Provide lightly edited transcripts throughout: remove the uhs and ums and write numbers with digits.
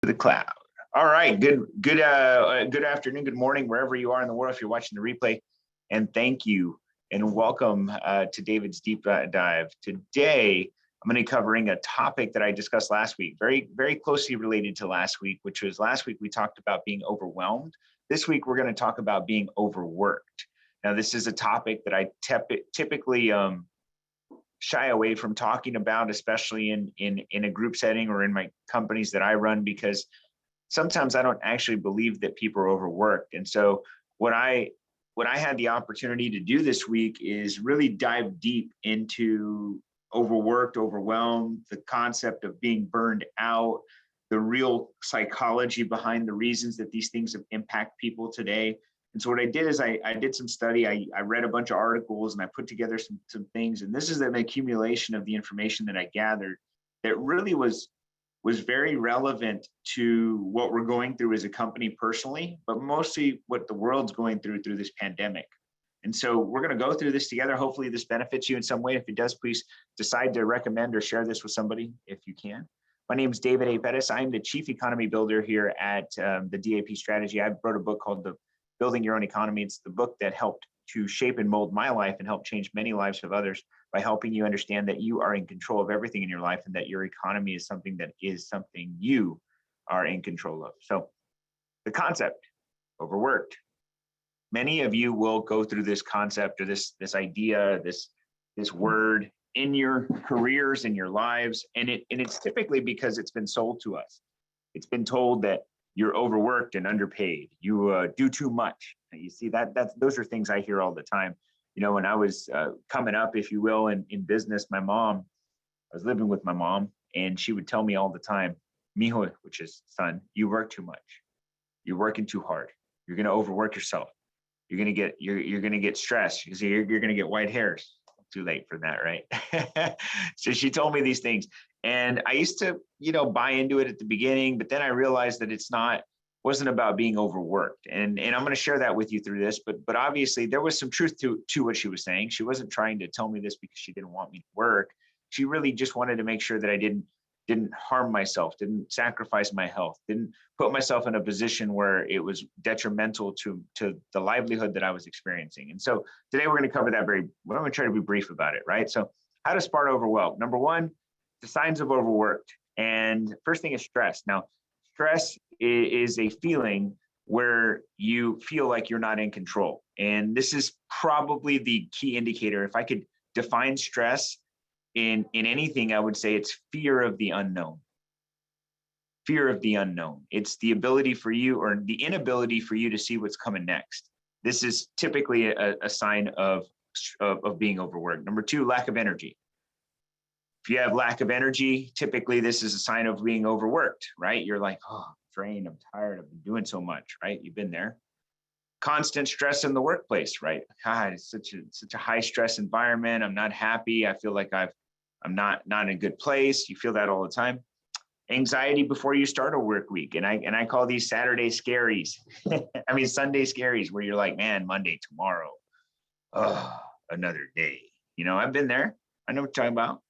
The cloud. All right. Good afternoon, good morning, wherever you are in the world. If you're watching the replay, and thank you and welcome to David's Deep Dive. Today, I'm going to be covering a topic that I discussed last week, very closely related to last week, which was last week we talked about being overwhelmed. This week, we're going to talk about being overworked. Now, this is a topic that I typically shy away from talking about, especially in a group setting or in my companies that I run, because sometimes I don't actually believe that people are overworked. And so what I had the opportunity to do this week is really dive deep into overworked, overwhelmed, the concept of being burned out, the real psychology behind the reasons that these things impact people today. And so what I did is I did some study. I read a bunch of articles and I put together some things. And this is an accumulation of the information that I gathered that really was very relevant to what we're going through as a company personally, but mostly what the world's going through this pandemic. And so we're going to go through this together. Hopefully this benefits you in some way. If it does, please decide to recommend or share this with somebody if you can. My name is David A. Perez. I'm the Chief Economy Builder here at the DAP Strategy. I wrote a book called The Building Your Own Economy. It's the book that helped to shape and mold my life and help change many lives of others by helping you understand that you are in control of everything in your life and that your economy is something you are in control of. So the concept, overworked. Many of you will go through this concept or this idea, this word in your careers, in your lives, and it's typically because it's been sold to us. It's been told that you're overworked and underpaid. You do too much. You see those are things I hear all the time. You know, when I was coming up, if you will, in business, I was living with my mom, and she would tell me all the time, "Mijo," which is son, you work too much. You're working too hard. You're going to overwork yourself. You're going to get stressed. You're going to get white hairs. Too late for that, right? So she told me these things. And I used to, buy into it at the beginning, but then I realized that wasn't about being overworked. And I'm going to share that with you through this, but obviously there was some truth to what she was saying. She wasn't trying to tell me this because she didn't want me to work. She really just wanted to make sure that I didn't harm myself, didn't sacrifice my health, didn't put myself in a position where it was detrimental to the livelihood that I was experiencing. And so today we're going to cover that I'm going to try to be brief about it, right? So how to spot overwhelmed. Number one, the signs of overworked. And first thing is stress. Now, stress is a feeling where you feel like you're not in control. And this is probably the key indicator. If I could define stress in anything, I would say it's fear of the unknown. Fear of the unknown. It's the ability for you or the inability for you to see what's coming next. This is typically a sign of being overworked. Number two, lack of energy. If you have lack of energy, typically this is a sign of being overworked, right? You're like, oh, I'm drained, I'm tired, I've been doing so much, right? You've been there. Constant stress in the workplace, right? God, it's such a high stress environment. I'm not happy. I feel like I'm not in a good place. You feel that all the time. Anxiety before you start a work week. And I call these Saturday scaries. Sunday scaries, where you're like, man, Monday, tomorrow. Oh, another day. I've been there. I know what you're talking about.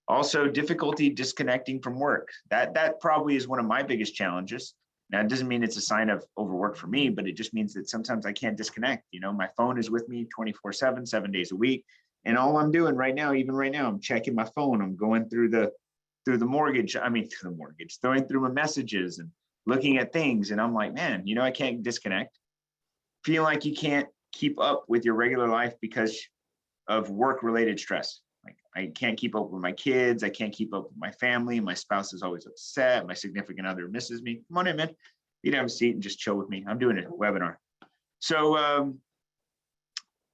Also, difficulty disconnecting from work. That probably is one of my biggest challenges. Now, it doesn't mean it's a sign of overwork for me, but it just means that sometimes I can't disconnect. My phone is with me 24/7, 7 days a week. And all I'm doing right now, even right now, I'm checking my phone. I'm going through going through my messages and looking at things. And I'm like, man, I can't disconnect. Feel like you can't keep up with your regular life because of work-related stress. Like, I can't keep up with my kids. I can't keep up with my family. My spouse is always upset. My significant other misses me. Come on in, man. You can have a seat and just chill with me. I'm doing a webinar. So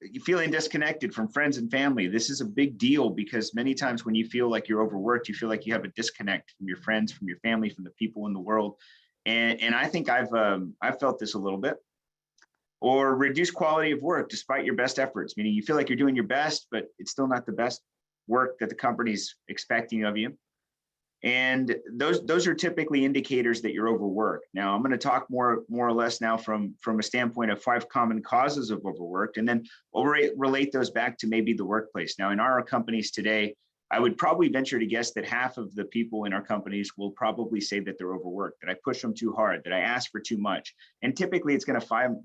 you're feeling disconnected from friends and family. This is a big deal because many times when you feel like you're overworked, you feel like you have a disconnect from your friends, from your family, from the people in the world. And I think I've felt this a little bit. Or reduced quality of work despite your best efforts, meaning you feel like you're doing your best, but it's still not the best work that the company's expecting of you. And those are typically indicators that you're overworked. Now, I'm going to talk more or less now from a standpoint of 5 common causes of overworked, and then we'll relate those back to maybe the workplace. Now, in our companies today, I would probably venture to guess that half of the people in our companies will probably say that they're overworked, that I push them too hard, that I ask for too much. And typically it's going to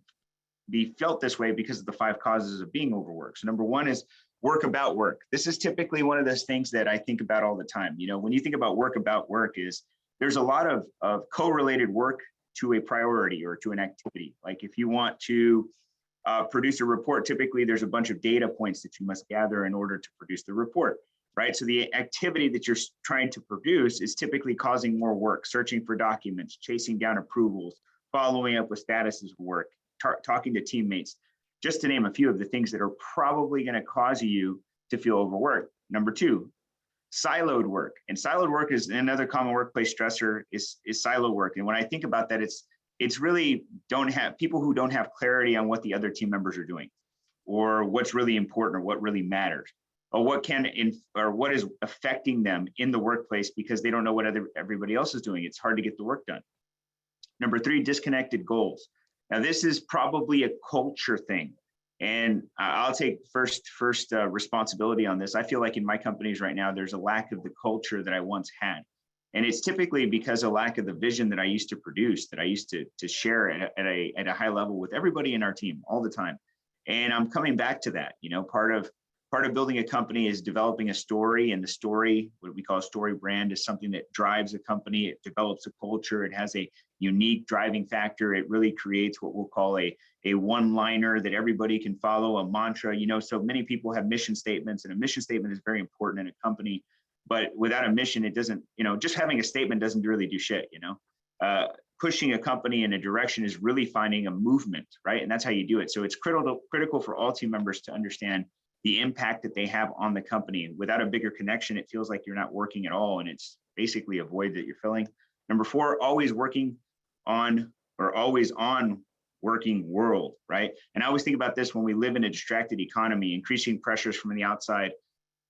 be felt this way because of the 5 causes of being overworked. So number 1 is work about work. This is typically one of those things that I think about all the time. You know, when you think about work about work, is there's a lot of correlated work to a priority or to an activity. Like if you want to produce a report, typically there's a bunch of data points that you must gather in order to produce the report, right? So the activity that you're trying to produce is typically causing more work, searching for documents, chasing down approvals, following up with statuses of work, talking to teammates, just to name a few of the things that are probably going to cause you to feel overworked. Number 2, siloed work. And siloed work is another common workplace stressor, is silo work. And when I think about that, it's really people who don't have clarity on what the other team members are doing, or what's really important, or what really matters, or what is affecting them in the workplace, because they don't know what everybody else is doing. It's hard to get the work done. Number 3, disconnected goals. Now, this is probably a culture thing, and I'll take first responsibility on this. I feel like in my companies right now, there's a lack of the culture that I once had. And it's typically because of lack of the vision that I used to produce, that I used to share at a high level with everybody in our team all the time. And I'm coming back to that. You know, part of building a company is developing a story, and the story, what we call a story brand, is something that drives a company. It develops a culture. It has a unique driving factor. It really creates what we'll call a one-liner that everybody can follow, a mantra. You know, so many people have mission statements, and a mission statement is very important in a company. But without a mission, it doesn't, you know, just having a statement doesn't really do shit, you know. Pushing a company in a direction is really finding a movement, right? And that's how you do it. So it's critical for all team members to understand the impact that they have on the company. Without a bigger connection, it feels like you're not working at all, and it's basically a void that you're filling. Number 4, always on working world, right? And I always think about this when we live in a distracted economy, increasing pressures from the outside.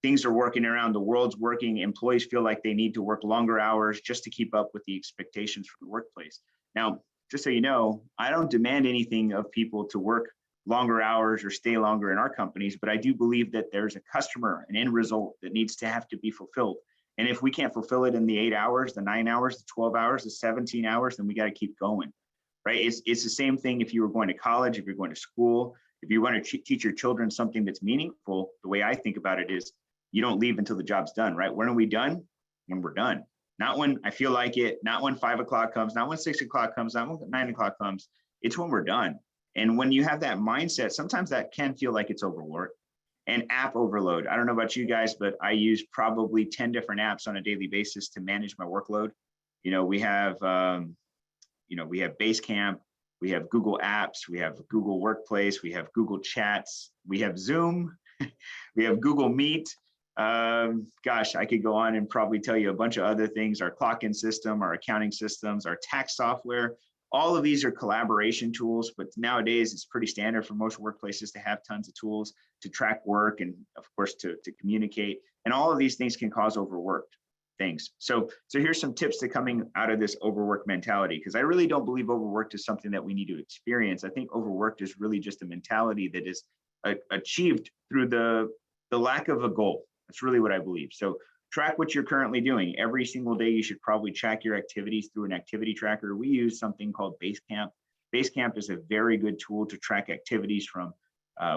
Things are working around, the world's working, employees feel like they need to work longer hours just to keep up with the expectations from the workplace. Now, just so you know, I don't demand anything of people to work longer hours or stay longer in our companies, but I do believe that there's a customer, an end result that needs to have to be fulfilled. And if we can't fulfill it in the 8 hours, the 9 hours, the 12 hours, the 17 hours, then we got to keep going, right? It's the same thing if you were going to college, if you're going to school, if you want to teach your children something that's meaningful. The way I think about it is, you don't leave until the job's done, right? When are we done? When we're done. Not when I feel like it, not when 5 o'clock comes, not when 6 o'clock comes, not when 9 o'clock comes. It's when we're done. And when you have that mindset, sometimes that can feel like it's overwork. And app overload. I don't know about you guys, but I use probably 10 different apps on a daily basis to manage my workload. You know, we have Basecamp, we have Google Apps, we have Google Workplace, we have Google Chats, we have Zoom, we have Google Meet. Gosh, I could go on and probably tell you a bunch of other things, our clock-in system, our accounting systems, our tax software. All of these are collaboration tools, but nowadays it's pretty standard for most workplaces to have tons of tools to track work and of course to communicate. And all of these things can cause overworked things. So here's some tips to coming out of this overworked mentality, because I really don't believe overworked is something that we need to experience. I think overworked is really just a mentality that is achieved through the lack of a goal. That's really what I believe. So track what you're currently doing. Every single day, you should probably track your activities through an activity tracker. We use something called Basecamp. Basecamp is a very good tool to track activities from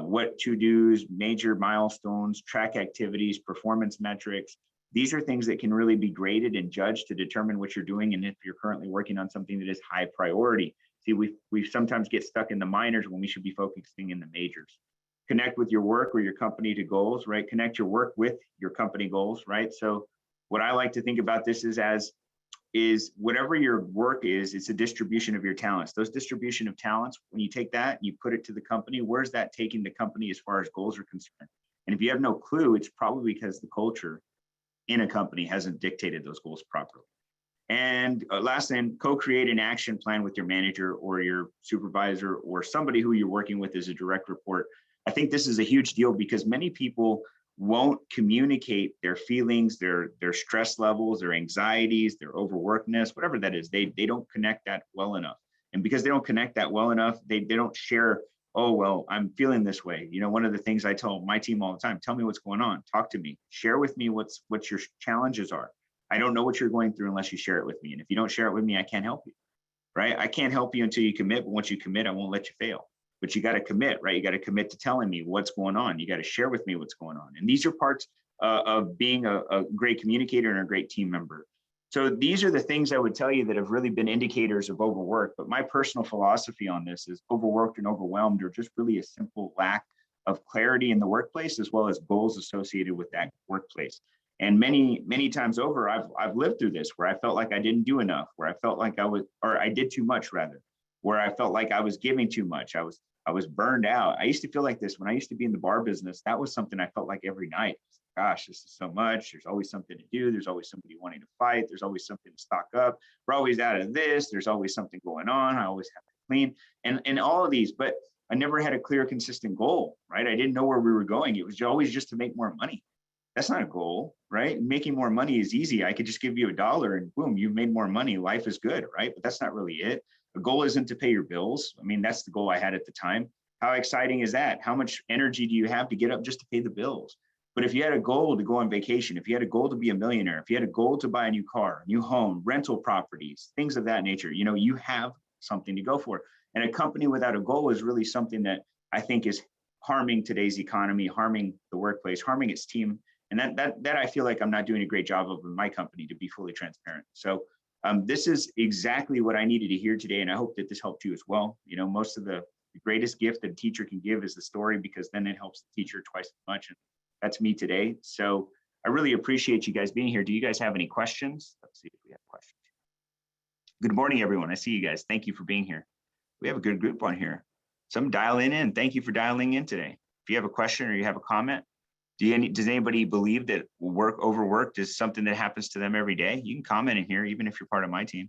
what to-dos, major milestones, track activities, performance metrics. These are things that can really be graded and judged to determine what you're doing and if you're currently working on something that is high priority. See, we sometimes get stuck in the minors when we should be focusing in the majors. Connect with your work or your company to goals, right? Connect your work with your company goals, right? So what I like to think about this is whatever your work is, it's a distribution of your talents. Those distribution of talents, when you take that, you put it to the company, where's that taking the company as far as goals are concerned? And if you have no clue, it's probably because the culture in a company hasn't dictated those goals properly. And last thing, co-create an action plan with your manager or your supervisor or somebody who you're working with as a direct report. I think this is a huge deal because many people won't communicate their feelings, their stress levels, their anxieties, their overworkedness, whatever that is. They don't connect that well enough. And because they don't connect that well enough, they don't share oh, well, I'm feeling this way. You know, one of the things I tell my team all the time, tell me what's going on, talk to me, share with me what your challenges are. I don't know what you're going through unless you share it with me. And if you don't share it with me, I can't help you, right? I can't help you until you commit, but once you commit, I won't let you fail. But you got to commit, right? You got to commit to telling me what's going on. You got to share with me what's going on. And these are parts of being a great communicator and a great team member. So these are the things I would tell you that have really been indicators of overwork. But my personal philosophy on this is overworked and overwhelmed are just really a simple lack of clarity in the workplace, as well as goals associated with that workplace. And many times over, I've lived through this where I felt like I didn't do enough, where I felt like I did too much rather, where I felt like I was giving too much. I was burned out. I used to feel like this when I used to be in the bar business. That was something I felt like every night. Gosh, this is so much. There's always something to do. There's always somebody wanting to fight. There's always something to stock up. We're always out of this. There's always something going on. I always have to clean and all of these, but I never had a clear, consistent goal, right? I didn't know where we were going. It was always just to make more money. That's not a goal, right? Making more money is easy. I could just give you $1 and boom, you've made more money. Life is good, right? But that's not really it. The goal isn't to pay your bills. I mean, that's the goal I had at the time. How exciting is that? How much energy do you have to get up just to pay the bills? But if you had a goal to go on vacation, if you had a goal to be a millionaire, if you had a goal to buy a new car, new home, rental properties, things of that nature, you know, you have something to go for. And a company without a goal is really something that I think is harming today's economy, harming the workplace, harming its team. And that I feel like I'm not doing a great job of in my company, to be fully transparent. So this is exactly what I needed to hear today. And I hope that this helped you as well. You know, most of the greatest gift that a teacher can give is the story, because then it helps the teacher twice as much. And that's me today. So I really appreciate you guys being here. Do you guys have any questions? Let's see if we have questions. Good morning, everyone. I see you guys. Thank you for being here. We have a good group on here. Some dialing in. Thank you for dialing in today. If you have a question or you have a comment, does anybody believe that overworked is something that happens to them every day? You can comment in here, even if you're part of my team.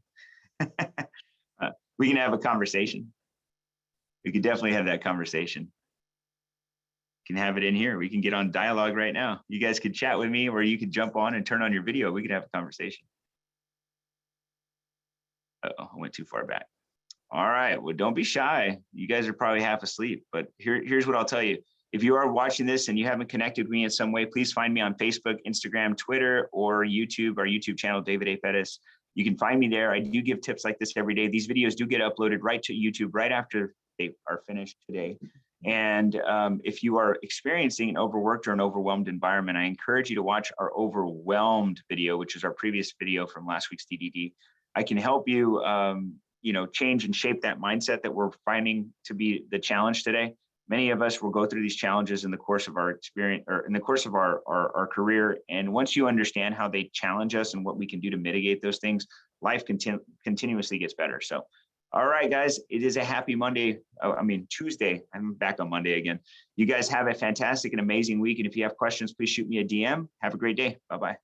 We can have a conversation. We could definitely have that conversation. Can have it in here. We can get on dialogue right now. You guys could chat with me, or you could jump on and turn on your video. We could have a conversation. Uh-oh, I went too far back. All right, well, don't be shy. You guys are probably half asleep, but here's what I'll tell you. If you are watching this and you haven't connected with me in some way, please find me on Facebook, Instagram, Twitter, or YouTube, our YouTube channel, David A. Perez. You can find me there. I do give tips like this every day. These videos do get uploaded right to YouTube right after they are finished today. And if you are experiencing an overworked or an overwhelmed environment, I encourage you to watch our overwhelmed video, which is our previous video from last week's DDD. I can help you, change and shape that mindset that we're finding to be the challenge today. Many of us will go through these challenges in the course of our experience, or in the course of our career. And once you understand how they challenge us and what we can do to mitigate those things, life continuously gets better. So, all right, guys, it is a happy Monday. Tuesday. I'm back on Monday again. You guys have a fantastic and amazing week. And if you have questions, please shoot me a DM. Have a great day. Bye-bye.